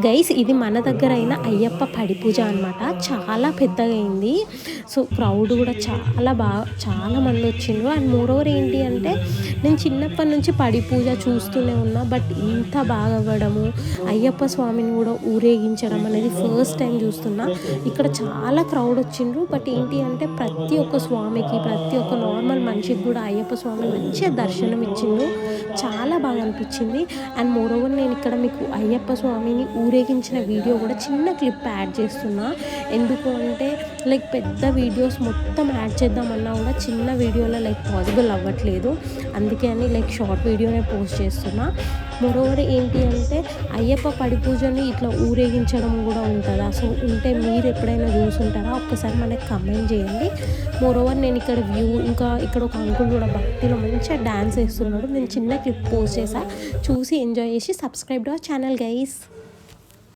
Guys ఇది మన దగ్గర అయిన అయ్యప్ప పడి పూజ అనమాట. చాలా పెద్దగా అయింది. సో క్రౌడ్ కూడా చాలా మంది వచ్చిండ్రు. అండ్ మోరోవర్ ఏంటి అంటే నేను చిన్నప్పటి నుంచి పడి పూజ చూస్తూనే ఉన్నా. బట్ ఇంత బాగా అవ్వడము, అయ్యప్ప స్వామిని కూడా ఊరేగించడం అనేది ఫస్ట్ టైం చూస్తున్నా. ఇక్కడ చాలా క్రౌడ్ వచ్చిండ్రు. బట్ ఏంటి అంటే ప్రతి ఒక్క స్వామికి, ప్రతి ఒక్క నార్మల్ మనిషికి కూడా అయ్యప్ప స్వామి మంచిగా దర్శనం ఇచ్చిండు. చాలా బాగా అనిపించింది. అండ్ మోరోవర్ నేను ఇక్కడ మీకు అయ్యప్ప స్వామిని ఊరేగించిన వీడియో కూడా చిన్న క్లిప్ యాడ్ చేస్తున్నా. ఎందుకు అంటే లైక్ పెద్ద వీడియోస్ మొత్తం యాడ్ చేద్దామన్నా కూడా చిన్న వీడియోలో లైక్ పాసిబుల్ అవ్వట్లేదు. అందుకే అని లైక్ షార్ట్ వీడియోనే పోస్ట్ చేస్తున్నా. మోరోవర్ ఏంటి అంటే అయ్యప్ప పడి పూజని ఇట్లా ఊరేగించడం కూడా ఉంటుందా? సో ఉంటే మీరు ఎప్పుడైనా చూసుంటారా? ఒక్కసారి మనకి కమెంట్ చేయండి. మోరోవర్ నేను ఇక్కడ ఇంకా ఇక్కడ ఒక అంకుల్ కూడా భక్తిలో మంచిగా డ్యాన్స్ వేస్తున్నాడు. నేను చిన్న క్లిప్ పోస్ట్ చేసా, చూసి ఎంజాయ్ చేసి subscribe to our channel guys.